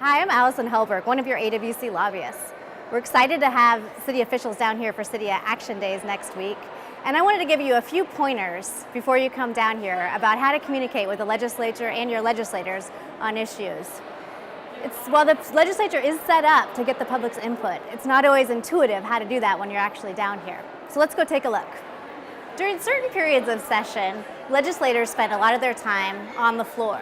Hi, I'm Alison Hellberg, one of your AWC lobbyists. We're excited to have city officials down here for City Action Days next week. And I wanted to give you a few pointers before you come down here about how to communicate with the legislature and your legislators on issues. While the legislature is set up to get the public's input, it's not always intuitive how to do that when you're actually down here. So let's go take a look. During certain periods of session, legislators spend a lot of their time on the floor,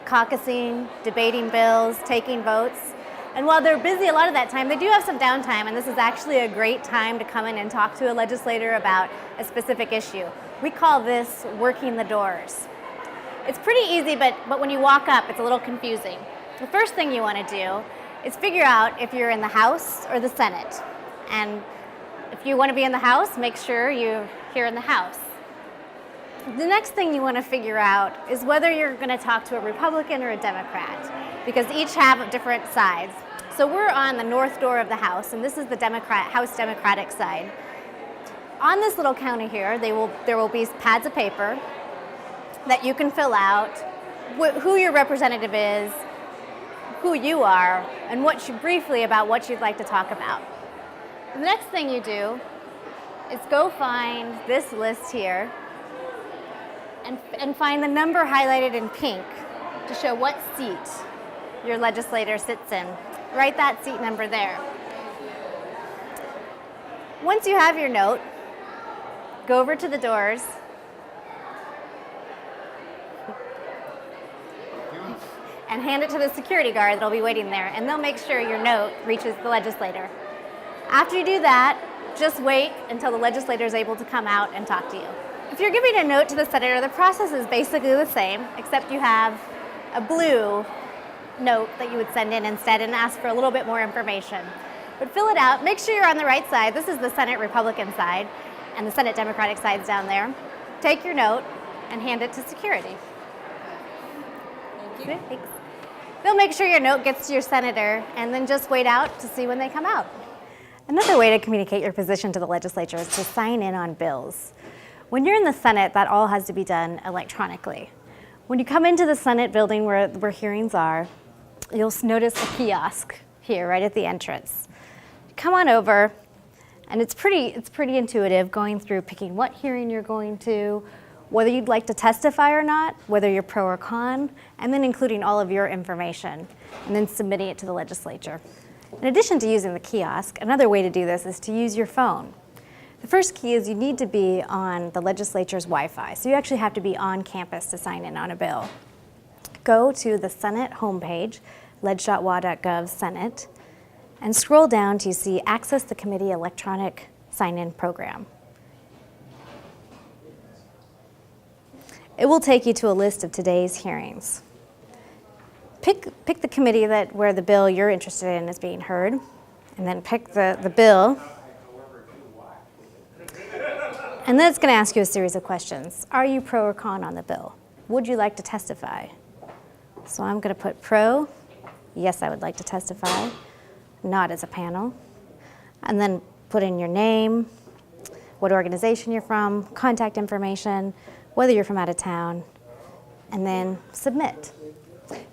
caucusing, debating bills, taking votes. And while they're busy a lot of that time, they do have some downtime, and this is actually a great time to come in and talk to a legislator about a specific issue. We call this working the doors. It's pretty easy, but when you walk up, it's a little confusing. The first thing you want to do is figure out if you're in the House or the Senate. And if you want to be in the House, make sure you're here in the House. The next thing you want to figure out is whether you're going to talk to a Republican or a Democrat, because each have different sides. So we're on the north door of the House, and this is the House Democratic side. On this little counter here, there will be pads of paper that you can fill out, who your representative is, who you are, and briefly about what you'd like to talk about. The next thing you do is go find this list here and find the number highlighted in pink to show what seat your legislator sits in. Write that seat number there. Once you have your note, go over to the doors and hand it to the security guard that'll be waiting there, and they'll make sure your note reaches the legislator. After you do that, just wait until the legislator is able to come out and talk to you. If you're giving a note to the senator, the process is basically the same, except you have a blue note that you would send in instead and ask for a little bit more information. But fill it out, make sure you're on the right side. This is the Senate Republican side, and the Senate Democratic side's down there. Take your note and hand it to security. Thank you. Thanks. They'll make sure your note gets to your senator, and then just wait out to see when they come out. Another way to communicate your position to the legislature is to sign in on bills. When you're in the Senate, that all has to be done electronically. When you come into the Senate building where hearings are, you'll notice a kiosk here right at the entrance. Come on over, and it's pretty intuitive going through picking what hearing you're going to, whether you'd like to testify or not, whether you're pro or con, and then including all of your information, and then submitting it to the legislature. In addition to using the kiosk, another way to do this is to use your phone. The first key is you need to be on the legislature's Wi-Fi, so you actually have to be on campus to sign in on a bill. Go to the Senate homepage, Leg.WA.Gov Senate, and scroll down to see Access the Committee Electronic Sign-In Program. It will take you to a list of today's hearings. Pick the committee where the bill you're interested in is being heard, and then pick the bill. And then it's going to ask you a series of questions. Are you pro or con on the bill? Would you like to testify? So I'm going to put pro. Yes, I would like to testify. Not as a panel. And then put in your name, what organization you're from, contact information, whether you're from out of town, and then submit.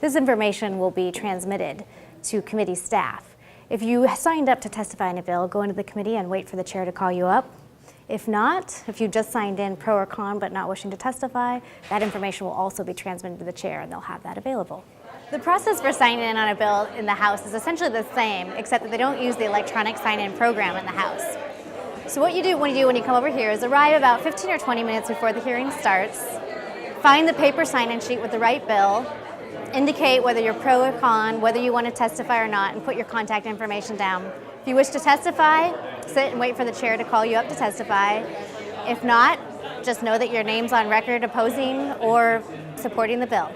This information will be transmitted to committee staff. If you signed up to testify in a bill, go into the committee and wait for the chair to call you up. If not, if you just signed in pro or con but not wishing to testify, that information will also be transmitted to the chair, and they'll have that available. The process for signing in on a bill in the House is essentially the same, except that they don't use the electronic sign-in program in the House. So what you do when you come over here is arrive about 15 or 20 minutes before the hearing starts, find the paper sign-in sheet with the right bill, indicate whether you're pro or con, whether you want to testify or not, and put your contact information down. If you wish to testify, sit and wait for the chair to call you up to testify. If not, just know that your name's on record opposing or supporting the bill.